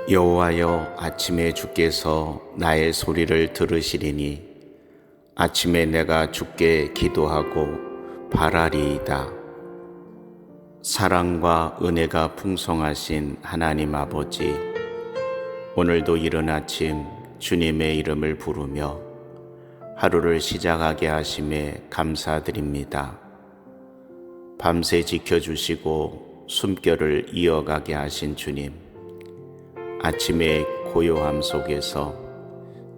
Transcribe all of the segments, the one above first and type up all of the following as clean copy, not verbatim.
여호와여, 아침에 주께서 나의 소리를 들으시리니 아침에 내가 주께 기도하고 바라리이다. 사랑과 은혜가 풍성하신 하나님 아버지, 오늘도 이른 아침 주님의 이름을 부르며 하루를 시작하게 하심에 감사드립니다. 밤새 지켜주시고 숨결을 이어가게 하신 주님, 아침의 고요함 속에서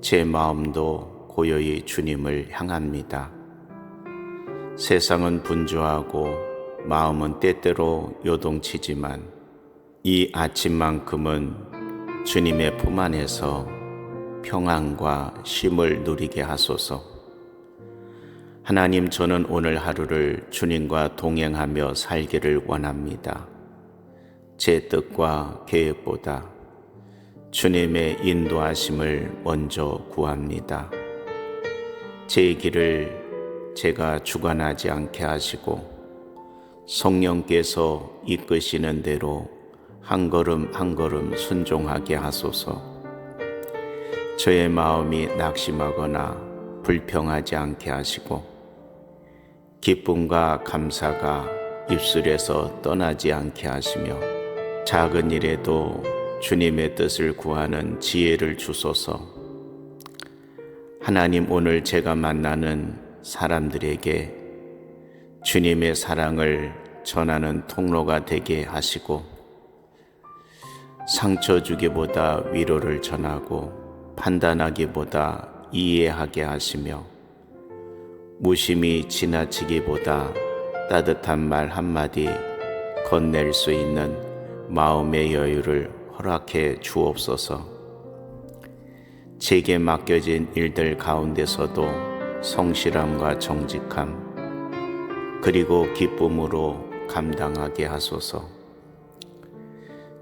제 마음도 고요히 주님을 향합니다. 세상은 분주하고 마음은 때때로 요동치지만 이 아침만큼은 주님의 품 안에서 평안과 쉼을 누리게 하소서. 하나님, 저는 오늘 하루를 주님과 동행하며 살기를 원합니다. 제 뜻과 계획보다 주님의 인도하심을 먼저 구합니다. 제 길을 제가 주관하지 않게 하시고 성령께서 이끄시는 대로 한 걸음 한 걸음 순종하게 하소서. 저의 마음이 낙심하거나 불평하지 않게 하시고 기쁨과 감사가 입술에서 떠나지 않게 하시며 작은 일에도 주님의 뜻을 구하는 지혜를 주소서. 하나님, 오늘 제가 만나는 사람들에게 주님의 사랑을 전하는 통로가 되게 하시고 상처 주기보다 위로를 전하고 판단하기보다 이해하게 하시며 무심히 지나치기보다 따뜻한 말 한마디 건넬 수 있는 마음의 여유를 허락해 주옵소서. 제게 맡겨진 일들 가운데서도 성실함과 정직함 그리고 기쁨으로 감당하게 하소서.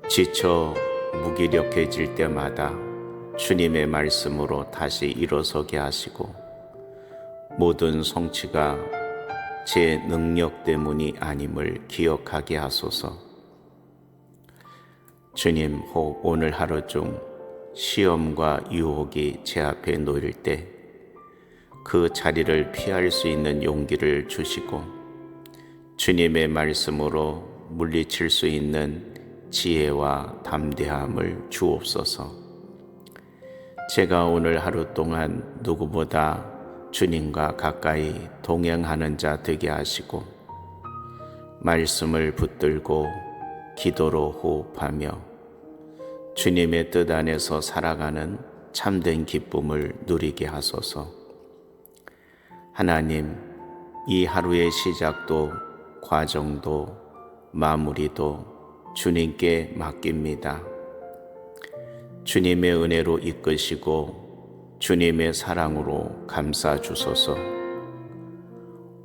지쳐 무기력해질 때마다 주님의 말씀으로 다시 일어서게 하시고 모든 성취가 제 능력 때문이 아님을 기억하게 하소서. 주님, 혹 오늘 하루 중 시험과 유혹이 제 앞에 놓일 때 그 자리를 피할 수 있는 용기를 주시고 주님의 말씀으로 물리칠 수 있는 지혜와 담대함을 주옵소서. 제가 오늘 하루 동안 누구보다 주님과 가까이 동행하는 자 되게 하시고 말씀을 붙들고 기도로 호흡하며 주님의 뜻 안에서 살아가는 참된 기쁨을 누리게 하소서. 하나님, 이 하루의 시작도 과정도 마무리도 주님께 맡깁니다. 주님의 은혜로 이끄시고 주님의 사랑으로 감싸 주소서.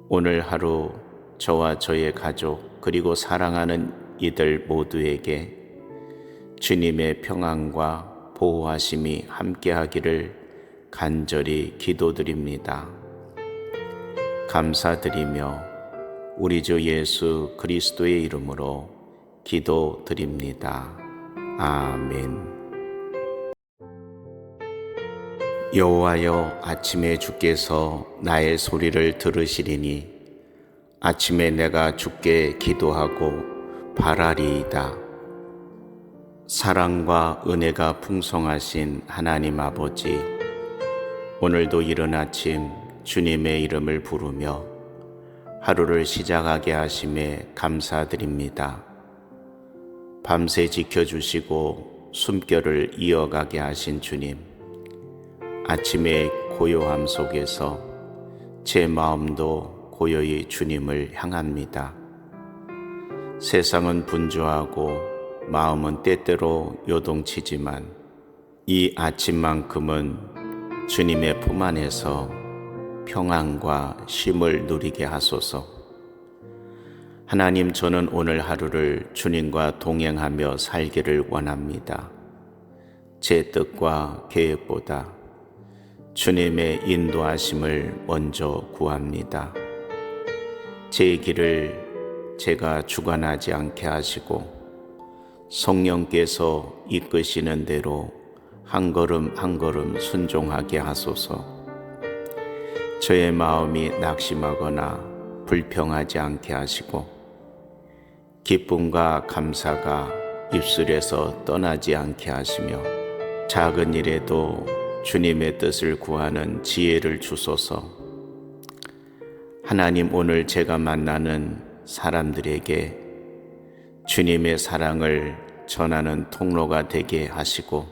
오늘 하루 저와 저의 가족 그리고 사랑하는 이들 모두에게 주님의 평안과 보호하심이 함께하기를 간절히 기도드립니다. 감사드리며 우리 주 예수 그리스도의 이름으로 기도드립니다. 아멘. 여호와여, 아침에 주께서 나의 소리를 들으시리니 아침에 내가 주께 기도하고 바라리이다. 사랑과 은혜가 풍성하신 하나님 아버지, 오늘도 이른 아침 주님의 이름을 부르며 하루를 시작하게 하심에 감사드립니다. 밤새 지켜주시고 숨결을 이어가게 하신 주님, 아침의 고요함 속에서 제 마음도 고요히 주님을 향합니다. 세상은 분주하고 마음은 때때로 요동치지만 이 아침만큼은 주님의 품 안에서 평안과 쉼을 누리게 하소서. 하나님, 저는 오늘 하루를 주님과 동행하며 살기를 원합니다. 제 뜻과 계획보다 주님의 인도하심을 먼저 구합니다. 제 길을 제가 주관하지 않게 하시고 성령께서 이끄시는 대로 한 걸음 한 걸음 순종하게 하소서. 저의 마음이 낙심하거나 불평하지 않게 하시고 기쁨과 감사가 입술에서 떠나지 않게 하시며 작은 일에도 주님의 뜻을 구하는 지혜를 주소서. 하나님, 오늘 제가 만나는 사람들에게 주님의 사랑을 전하는 통로가 되게 하시고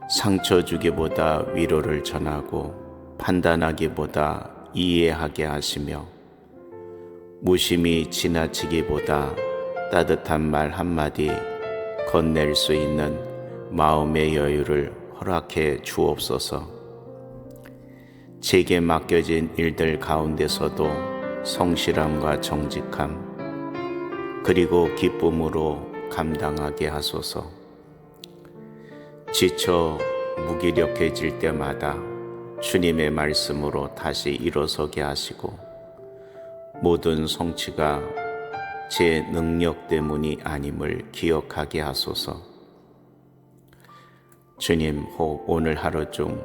상처 주기보다 위로를 전하고 판단하기보다 이해하게 하시며 무심히 지나치기보다 따뜻한 말 한마디 건넬 수 있는 마음의 여유를 허락해 주옵소서. 제게 맡겨진 일들 가운데서도 성실함과 정직함 그리고 기쁨으로 감당하게 하소서. 지쳐 무기력해질 때마다 주님의 말씀으로 다시 일어서게 하시고 모든 성취가 제 능력 때문이 아님을 기억하게 하소서. 주님, 혹 오늘 하루 중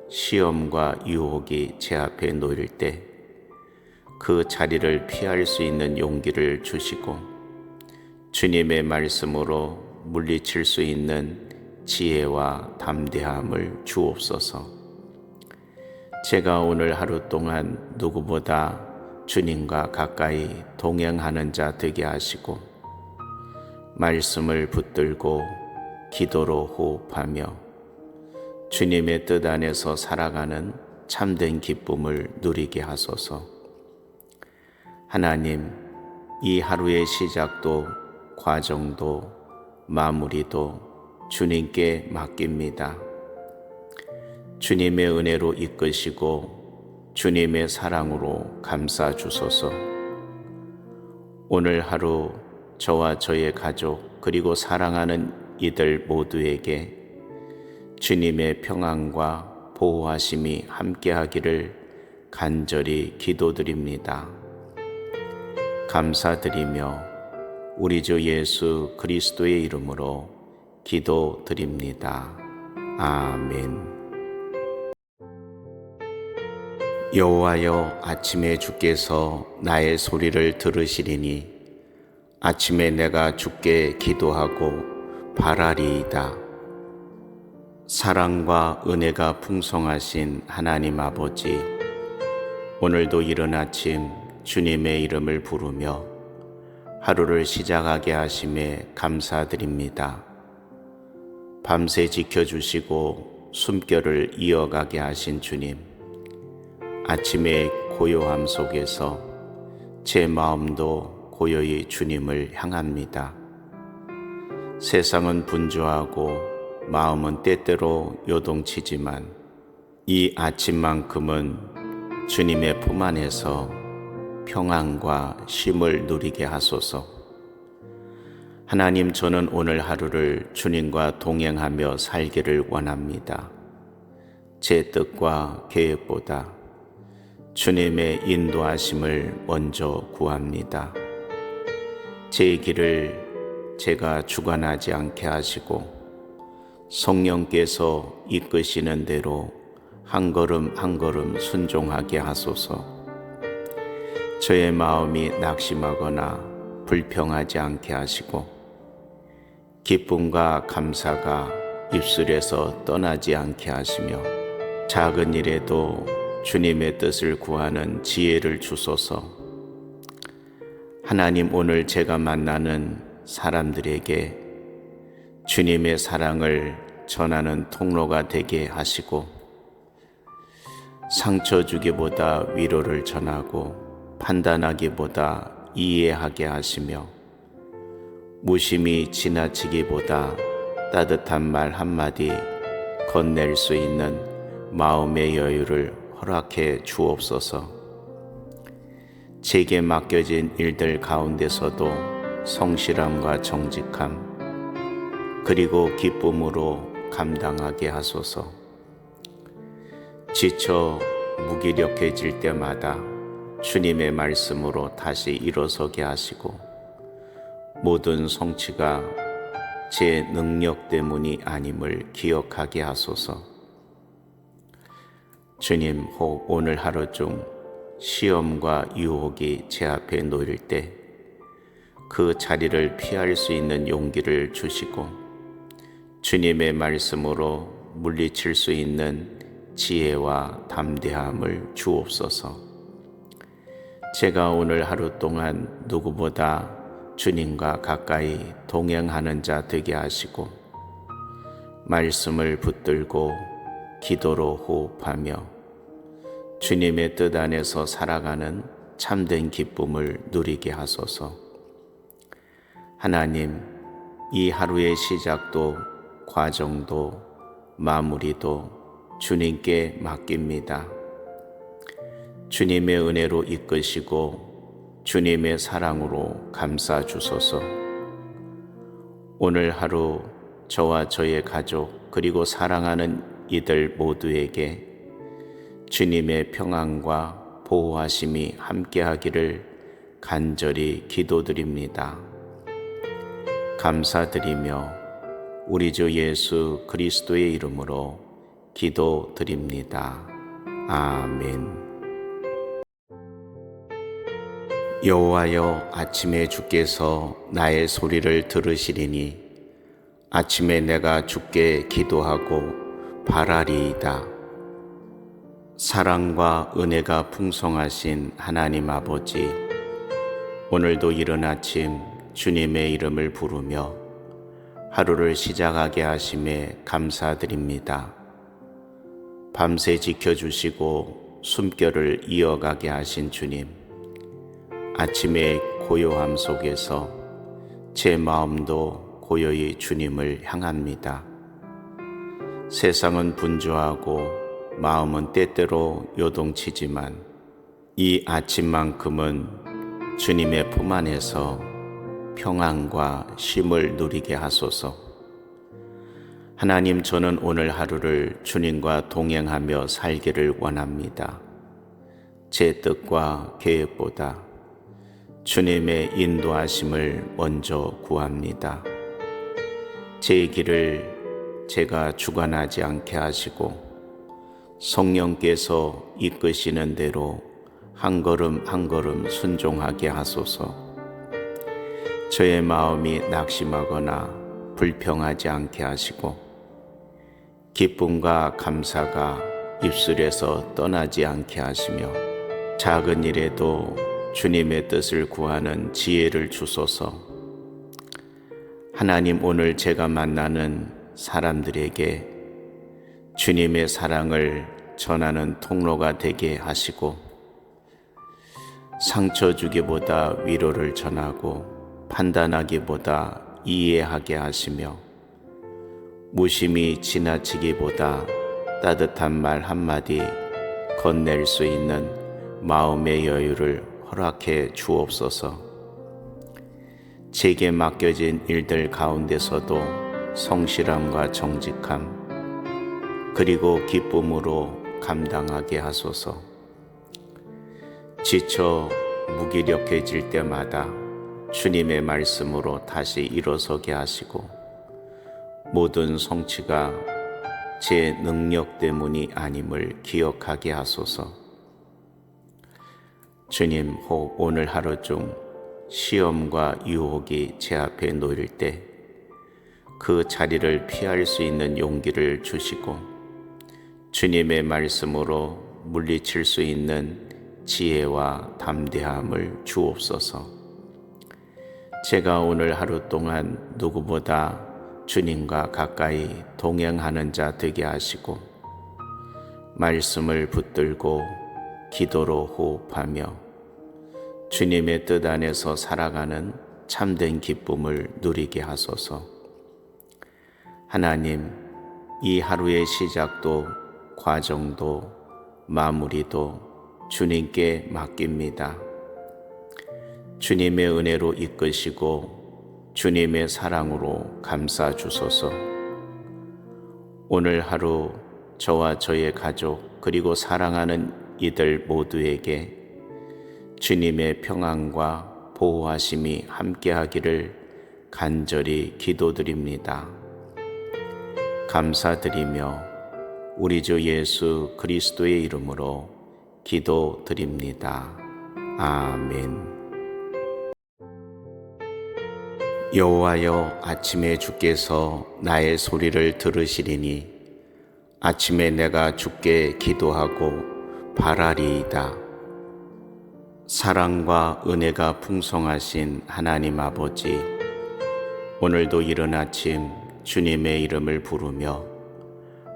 시험과 유혹이 제 앞에 놓일 때 그 자리를 피할 수 있는 용기를 주시고 주님의 말씀으로 물리칠 수 있는 지혜와 담대함을 주옵소서. 제가 오늘 하루 동안 누구보다 주님과 가까이 동행하는 자 되게 하시고 말씀을 붙들고 기도로 호흡하며 주님의 뜻 안에서 살아가는 참된 기쁨을 누리게 하소서. 하나님, 이 하루의 시작도 과정도 마무리도 주님께 맡깁니다. 주님의 은혜로 이끄시고 주님의 사랑으로 감싸 주소서. 오늘 하루 저와 저의 가족 그리고 사랑하는 이들 모두에게 주님의 평안과 보호하심이 함께하기를 간절히 기도드립니다. 감사드리며 우리 주 예수 그리스도의 이름으로 기도드립니다. 아멘. 여호와여, 아침에 주께서 나의 소리를 들으시리니 아침에 내가 주께 기도하고 바라리이다. 사랑과 은혜가 풍성하신 하나님 아버지, 오늘도 이른 아침 주님의 이름을 부르며 하루를 시작하게 하심에 감사드립니다. 밤새 지켜주시고 숨결을 이어가게 하신 주님, 아침의 고요함 속에서 제 마음도 고요히 주님을 향합니다. 세상은 분주하고 마음은 때때로 요동치지만 이 아침만큼은 주님의 품 안에서 평안과 쉼을 누리게 하소서. 하나님, 저는 오늘 하루를 주님과 동행하며 살기를 원합니다. 제 뜻과 계획보다 주님의 인도하심을 먼저 구합니다. 제 길을 제가 주관하지 않게 하시고 성령께서 이끄시는 대로 한 걸음 한 걸음 순종하게 하소서. 저의 마음이 낙심하거나 불평하지 않게 하시고 기쁨과 감사가 입술에서 떠나지 않게 하시며 작은 일에도 주님의 뜻을 구하는 지혜를 주소서. 하나님, 오늘 제가 만나는 사람들에게 주님의 사랑을 전하는 통로가 되게 하시고 상처 주기보다 위로를 전하고 판단하기보다 이해하게 하시며 무심히 지나치기보다 따뜻한 말 한마디 건넬 수 있는 마음의 여유를 허락해 주옵소서. 제게 맡겨진 일들 가운데서도 성실함과 정직함 그리고 기쁨으로 감당하게 하소서. 지쳐 무기력해질 때마다 주님의 말씀으로 다시 일어서게 하시고 모든 성취가 제 능력 때문이 아님을 기억하게 하소서. 주님, 혹 오늘 하루 중 시험과 유혹이 제 앞에 놓일 때 그 자리를 피할 수 있는 용기를 주시고 주님의 말씀으로 물리칠 수 있는 지혜와 담대함을 주옵소서. 제가 오늘 하루 동안 누구보다 주님과 가까이 동행하는 자 되게 하시고 말씀을 붙들고 기도로 호흡하며 주님의 뜻 안에서 살아가는 참된 기쁨을 누리게 하소서. 하나님, 이 하루의 시작도 과정도 마무리도 주님께 맡깁니다. 주님의 은혜로 이끄시고 주님의 사랑으로 감싸 주소서. 오늘 하루 저와 저의 가족 그리고 사랑하는 이들 모두에게 주님의 평안과 보호하심이 함께하기를 간절히 기도드립니다. 감사드리며 우리 주 예수 그리스도의 이름으로 기도드립니다. 아멘. 여호와여, 아침에 주께서 나의 소리를 들으시리니 아침에 내가 주께 기도하고 바라리이다. 사랑과 은혜가 풍성하신 하나님 아버지, 오늘도 이른 아침 주님의 이름을 부르며 하루를 시작하게 하심에 감사드립니다. 밤새 지켜주시고 숨결을 이어가게 하신 주님, 아침의 고요함 속에서 제 마음도 고요히 주님을 향합니다. 세상은 분주하고 마음은 때때로 요동치지만 이 아침만큼은 주님의 품 안에서 평안과 쉼을 누리게 하소서. 하나님, 저는 오늘 하루를 주님과 동행하며 살기를 원합니다. 제 뜻과 계획보다 주님의 인도하심을 먼저 구합니다. 제 길을 제가 주관하지 않게 하시고 성령께서 이끄시는 대로 한 걸음 한 걸음 순종하게 하소서. 저의 마음이 낙심하거나 불평하지 않게 하시고 기쁨과 감사가 입술에서 떠나지 않게 하시며 작은 일에도 주님의 뜻을 구하는 지혜를 주소서. 하나님, 오늘 제가 만나는 사람들에게 주님의 사랑을 전하는 통로가 되게 하시고 상처 주기보다 위로를 전하고 판단하기보다 이해하게 하시며 무심히 지나치기보다 따뜻한 말 한마디 건넬 수 있는 마음의 여유를 허락해 주옵소서. 제게 맡겨진 일들 가운데서도 성실함과 정직함 그리고 기쁨으로 감당하게 하소서. 지쳐 무기력해질 때마다 주님의 말씀으로 다시 일어서게 하시고 모든 성취가 제 능력 때문이 아님을 기억하게 하소서. 주님, 혹 오늘 하루 중 시험과 유혹이 제 앞에 놓일 때 그 자리를 피할 수 있는 용기를 주시고 주님의 말씀으로 물리칠 수 있는 지혜와 담대함을 주옵소서. 제가 오늘 하루 동안 누구보다 주님과 가까이 동행하는 자 되게 하시고 말씀을 붙들고 기도로 호흡하며 주님의 뜻 안에서 살아가는 참된 기쁨을 누리게 하소서. 하나님, 이 하루의 시작도 과정도 마무리도 주님께 맡깁니다. 주님의 은혜로 이끄시고 주님의 사랑으로 감싸 주소서. 오늘 하루 저와 저의 가족 그리고 사랑하는 이들 모두에게 주님의 평안과 보호하심이 함께하기를 간절히 기도드립니다. 감사드리며 우리 주 예수 그리스도의 이름으로 기도드립니다. 아멘. 여호와여, 아침에 주께서 나의 소리를 들으시리니 아침에 내가 주께 기도하고 바라리이다. 사랑과 은혜가 풍성하신 하나님 아버지, 오늘도 이른 아침 주님의 이름을 부르며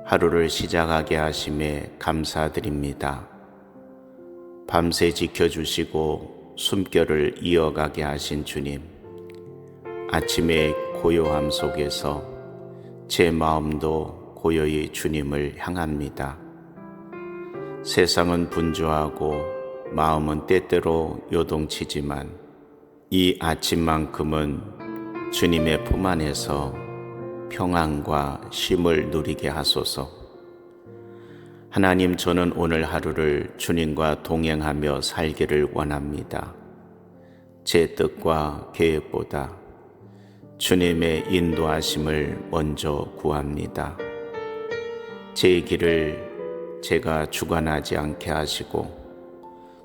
하루를 시작하게 하심에 감사드립니다. 밤새 지켜주시고 숨결을 이어가게 하신 주님, 아침의 고요함 속에서 제 마음도 고요히 주님을 향합니다. 세상은 분주하고 마음은 때때로 요동치지만 이 아침만큼은 주님의 품 안에서 평안과 쉼을 누리게 하소서. 하나님, 저는 오늘 하루를 주님과 동행하며 살기를 원합니다. 제 뜻과 계획보다 주님의 인도하심을 먼저 구합니다. 제 길을 제가 주관하지 않게 하시고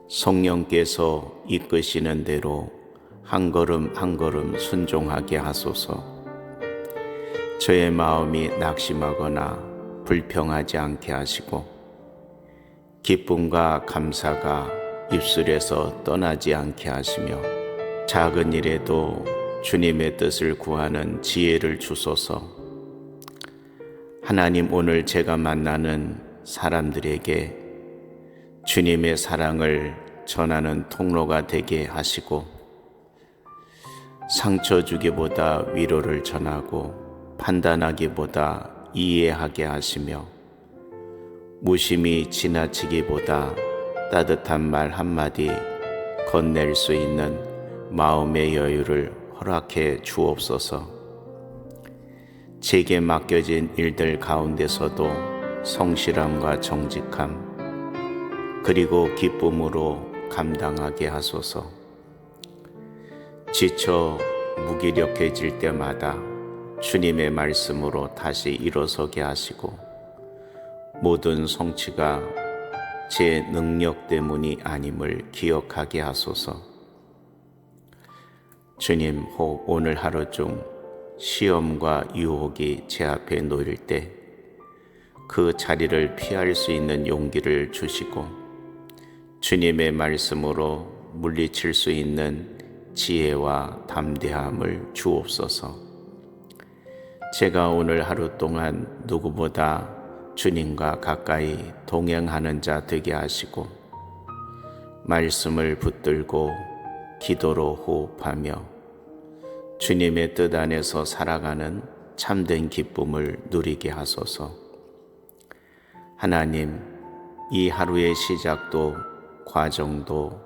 성령께서 이끄시는 대로 한 걸음 한 걸음 순종하게 하소서. 저의 마음이 낙심하거나 불평하지 않게 하시고 기쁨과 감사가 입술에서 떠나지 않게 하시며 작은 일에도 주님의 뜻을 구하는 지혜를 주소서. 하나님, 오늘 제가 만나는 사람들에게 주님의 사랑을 전하는 통로가 되게 하시고 상처 주기보다 위로를 전하고 판단하기보다 이해하게 하시며 무심히 지나치기보다 따뜻한 말 한마디 건넬 수 있는 마음의 여유를 허락해 주옵소서. 제게 맡겨진 일들 가운데서도 성실함과 정직함 그리고 기쁨으로 감당하게 하소서. 지쳐 무기력해질 때마다 주님의 말씀으로 다시 일어서게 하시고 모든 성취가 제 능력 때문이 아님을 기억하게 하소서. 주님, 혹 오늘 하루 중 시험과 유혹이 제 앞에 놓일 때 그 자리를 피할 수 있는 용기를 주시고 주님의 말씀으로 물리칠 수 있는 지혜와 담대함을 주옵소서. 제가 오늘 하루 동안 누구보다 주님과 가까이 동행하는 자 되게 하시고 말씀을 붙들고 기도로 호흡하며 주님의 뜻 안에서 살아가는 참된 기쁨을 누리게 하소서. 하나님, 이 하루의 시작도 과정도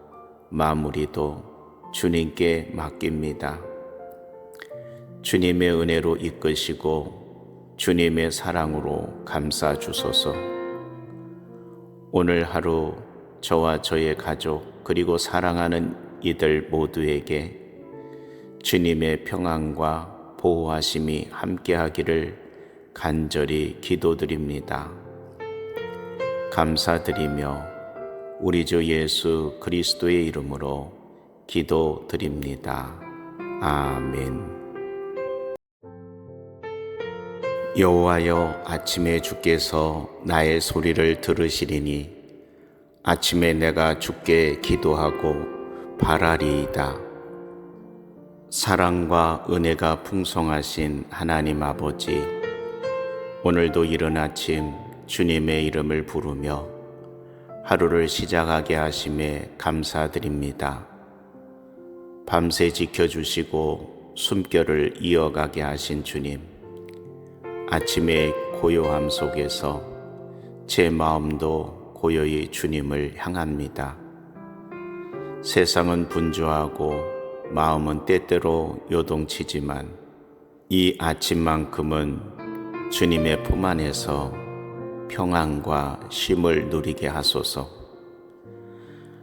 마무리도 주님께 맡깁니다. 주님의 은혜로 이끄시고 주님의 사랑으로 감싸 주소서. 오늘 하루 저와 저의 가족 그리고 사랑하는 이들 모두에게 주님의 평안과 보호하심이 함께하기를 간절히 기도드립니다. 감사드리며 우리 주 예수 그리스도의 이름으로 기도드립니다. 아멘. 여호와여, 아침에 주께서 나의 소리를 들으시리니 아침에 내가 주께 기도하고 바라리이다. 사랑과 은혜가 풍성하신 하나님 아버지, 오늘도 이른 아침 주님의 이름을 부르며 하루를 시작하게 하심에 감사드립니다. 밤새 지켜주시고 숨결을 이어가게 하신 주님, 아침의 고요함 속에서 제 마음도 고요히 주님을 향합니다. 세상은 분주하고 마음은 때때로 요동치지만 이 아침만큼은 주님의 품 안에서 평안과 쉼을 누리게 하소서.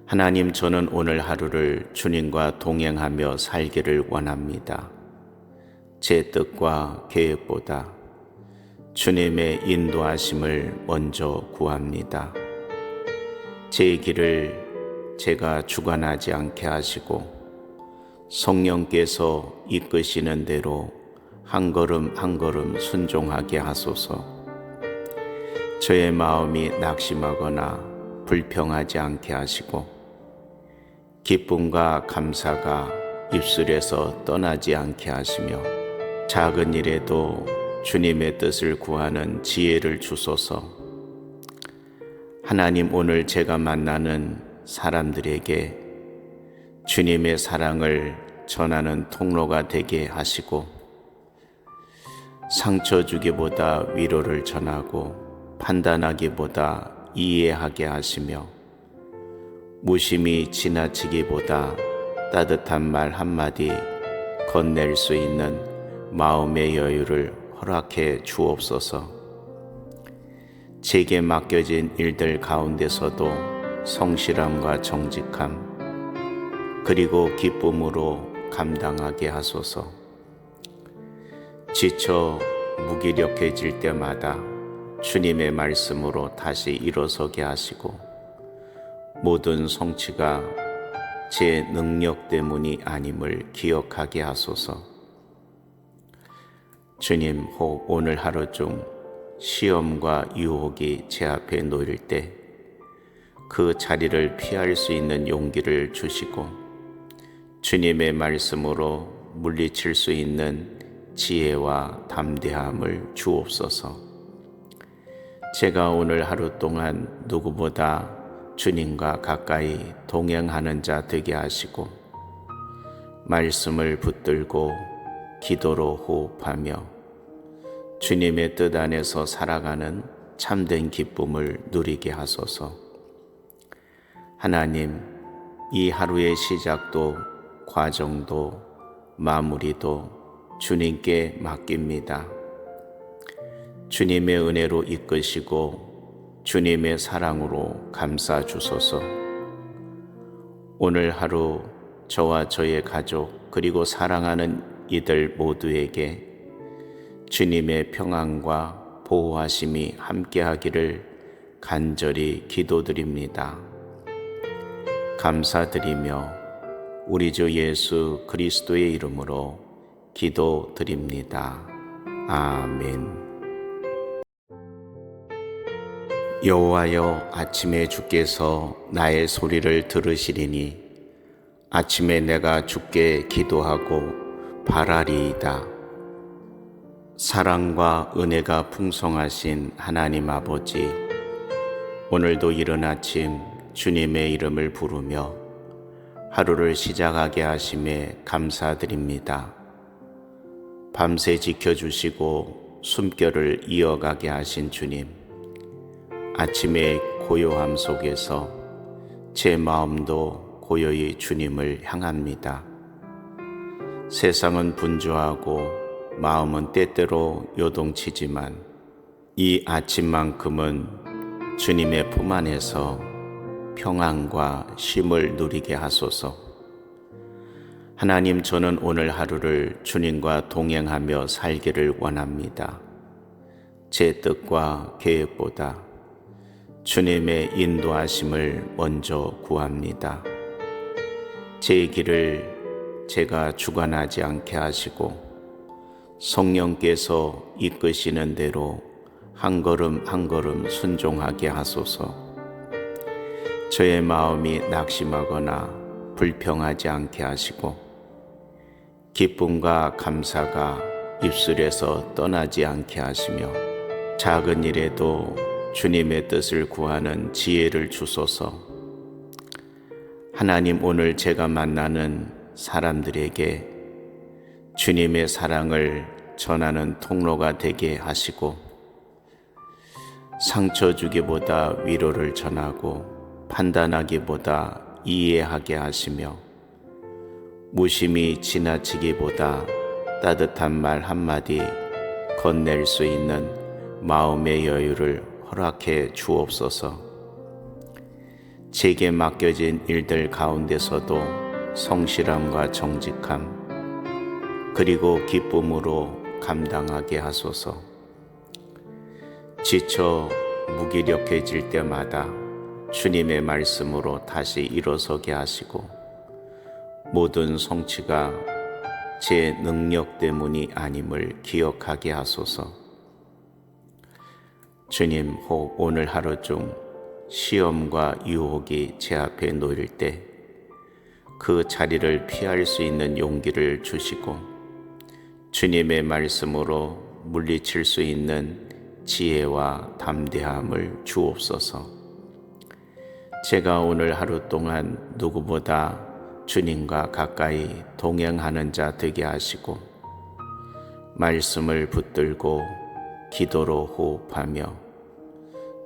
하나님, 저는 오늘 하루를 주님과 동행하며 살기를 원합니다. 제 뜻과 계획보다 주님의 인도하심을 먼저 구합니다. 제 길을 제가 주관하지 않게 하시고 성령께서 이끄시는 대로 한 걸음 한 걸음 순종하게 하소서. 저의 마음이 낙심하거나 불평하지 않게 하시고 기쁨과 감사가 입술에서 떠나지 않게 하시며 작은 일에도 주님의 뜻을 구하는 지혜를 주소서. 하나님, 오늘 제가 만나는 사람들에게 주님의 사랑을 전하는 통로가 되게 하시고 상처 주기보다 위로를 전하고 판단하기보다 이해하게 하시며 무심히 지나치기보다 따뜻한 말 한마디 건넬 수 있는 마음의 여유를 허락해 주옵소서. 제게 맡겨진 일들 가운데서도 성실함과 정직함 그리고 기쁨으로 감당하게 하소서. 지쳐 무기력해질 때마다 주님의 말씀으로 다시 일어서게 하시고 모든 성취가 제 능력 때문이 아님을 기억하게 하소서. 주님, 혹 오늘 하루 중 시험과 유혹이 제 앞에 놓일 때 그 자리를 피할 수 있는 용기를 주시고 주님의 말씀으로 물리칠 수 있는 지혜와 담대함을 주옵소서. 제가 오늘 하루 동안 누구보다 주님과 가까이 동행하는 자 되게 하시고 말씀을 붙들고 기도로 호흡하며 주님의 뜻 안에서 살아가는 참된 기쁨을 누리게 하소서. 하나님, 이 하루의 시작도 과정도 마무리도 주님께 맡깁니다. 주님의 은혜로 이끄시고 주님의 사랑으로 감싸 주소서. 오늘 하루 저와 저의 가족 그리고 사랑하는 이들 모두에게 주님의 평안과 보호하심이 함께하기를 간절히 기도드립니다. 감사드리며 우리 주 예수 그리스도의 이름으로 기도드립니다. 아멘. 여호와여, 아침에 주께서 나의 소리를 들으시리니 아침에 내가 주께 기도하고 바라리이다. 사랑과 은혜가 풍성하신 하나님 아버지, 오늘도 이른 아침 주님의 이름을 부르며 하루를 시작하게 하심에 감사드립니다. 밤새 지켜주시고 숨결을 이어가게 하신 주님, 아침의 고요함 속에서 제 마음도 고요히 주님을 향합니다. 세상은 분주하고 마음은 때때로 요동치지만 이 아침만큼은 주님의 품 안에서 평안과 쉼을 누리게 하소서. 하나님, 저는 오늘 하루를 주님과 동행하며 살기를 원합니다. 제 뜻과 계획보다 주님의 인도하심을 먼저 구합니다. 제 길을 제가 주관하지 않게 하시고 성령께서 이끄시는 대로 한 걸음 한 걸음 순종하게 하소서. 저의 마음이 낙심하거나 불평하지 않게 하시고 기쁨과 감사가 입술에서 떠나지 않게 하시며 작은 일에도 주님의 뜻을 구하는 지혜를 주소서. 하나님, 오늘 제가 만나는 사람들에게 주님의 사랑을 전하는 통로가 되게 하시고 상처 주기보다 위로를 전하고 판단하기보다 이해하게 하시며 무심히 지나치기보다 따뜻한 말 한마디 건넬 수 있는 마음의 여유를 허락해 주옵소서. 제게 맡겨진 일들 가운데서도 성실함과 정직함 그리고 기쁨으로 감당하게 하소서. 지쳐 무기력해질 때마다 주님의 말씀으로 다시 일어서게 하시고 모든 성취가 제 능력 때문이 아님을 기억하게 하소서. 주님, 혹 오늘 하루 중 시험과 유혹이 제 앞에 놓일 때 그 자리를 피할 수 있는 용기를 주시고 주님의 말씀으로 물리칠 수 있는 지혜와 담대함을 주옵소서. 제가 오늘 하루 동안 누구보다 주님과 가까이 동행하는 자 되게 하시고 말씀을 붙들고 기도로 호흡하며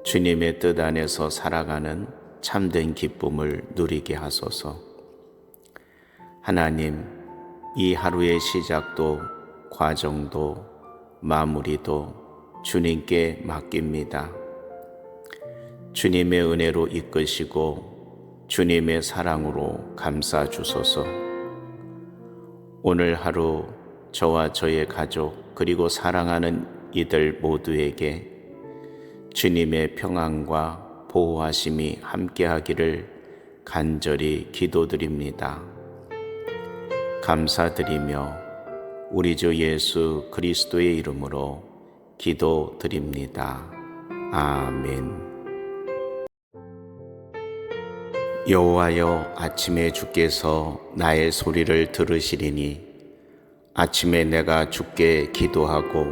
주님의 뜻 안에서 살아가는 참된 기쁨을 누리게 하소서. 하나님, 이 하루의 시작도 과정도 마무리도 주님께 맡깁니다. 주님의 은혜로 이끄시고 주님의 사랑으로 감싸 주소서. 오늘 하루 저와 저의 가족 그리고 사랑하는 이들 모두에게 주님의 평안과 보호하심이 함께하기를 간절히 기도드립니다. 감사드리며 우리 주 예수 그리스도의 이름으로 기도드립니다. 아멘. 여호와여, 아침에 주께서 나의 소리를 들으시리니 아침에 내가 주께 기도하고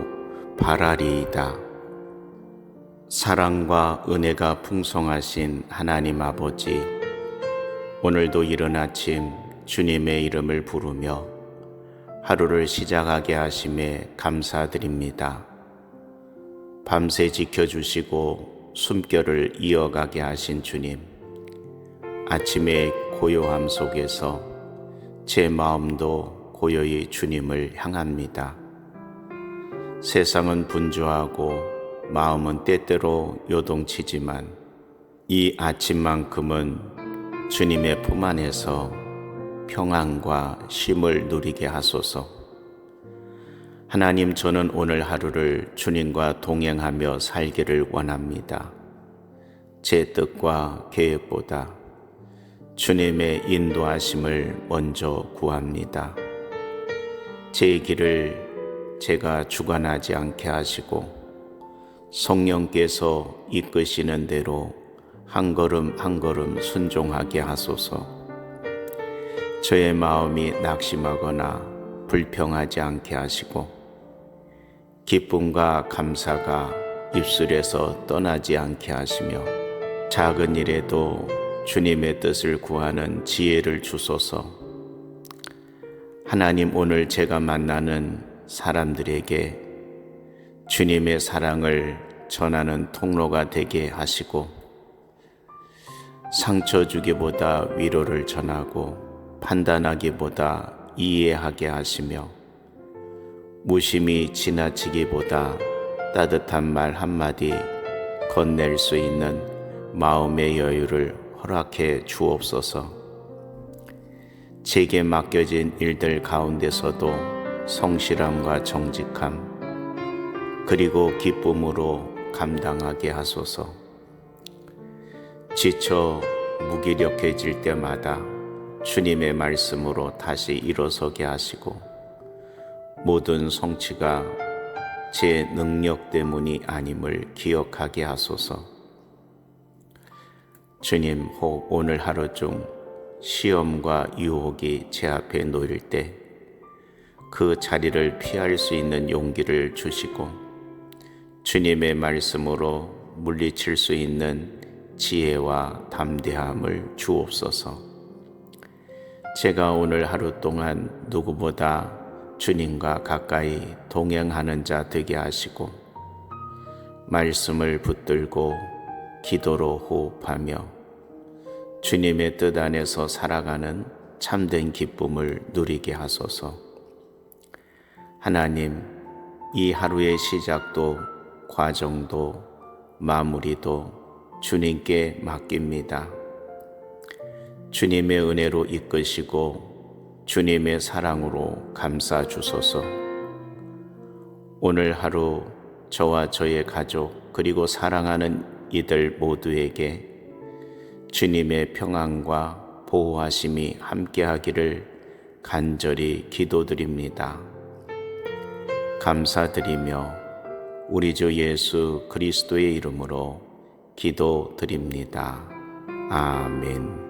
바라리이다. 사랑과 은혜가 풍성하신 하나님 아버지, 오늘도 이른 아침 주님의 이름을 부르며 하루를 시작하게 하심에 감사드립니다. 밤새 지켜주시고 숨결을 이어가게 하신 주님, 아침의 고요함 속에서 제 마음도 고요히 주님을 향합니다. 세상은 분주하고 마음은 때때로 요동치지만 이 아침만큼은 주님의 품 안에서 평안과 쉼을 누리게 하소서. 하나님, 저는 오늘 하루를 주님과 동행하며 살기를 원합니다. 제 뜻과 계획보다 주님의 인도하심을 먼저 구합니다. 제 길을 제가 주관하지 않게 하시고 성령께서 이끄시는 대로 한 걸음 한 걸음 순종하게 하소서. 저의 마음이 낙심하거나 불평하지 않게 하시고 기쁨과 감사가 입술에서 떠나지 않게 하시며 작은 일에도 주님의 뜻을 구하는 지혜를 주소서. 하나님, 오늘 제가 만나는 사람들에게 주님의 사랑을 전하는 통로가 되게 하시고 상처 주기보다 위로를 전하고 판단하기보다 이해하게 하시며 무심히 지나치기보다 따뜻한 말 한마디 건넬 수 있는 마음의 여유를 허락해 주옵소서. 제게 맡겨진 일들 가운데서도 성실함과 정직함 그리고 기쁨으로 감당하게 하소서. 지쳐 무기력해질 때마다 주님의 말씀으로 다시 일어서게 하시고 모든 성취가 제 능력 때문이 아님을 기억하게 하소서. 주님, 혹 오늘 하루 중 시험과 유혹이 제 앞에 놓일 때 그 자리를 피할 수 있는 용기를 주시고 주님의 말씀으로 물리칠 수 있는 지혜와 담대함을 주옵소서. 제가 오늘 하루 동안 누구보다 주님과 가까이 동행하는 자 되게 하시고 말씀을 붙들고 기도로 호흡하며 주님의 뜻 안에서 살아가는 참된 기쁨을 누리게 하소서. 하나님, 이 하루의 시작도 과정도 마무리도 주님께 맡깁니다. 주님의 은혜로 이끄시고 주님의 사랑으로 감싸 주소서. 오늘 하루 저와 저의 가족 그리고 사랑하는 이들 모두에게 주님의 평안과 보호하심이 함께하기를 간절히 기도드립니다. 감사드리며 우리 주 예수 그리스도의 이름으로 기도드립니다. 아멘.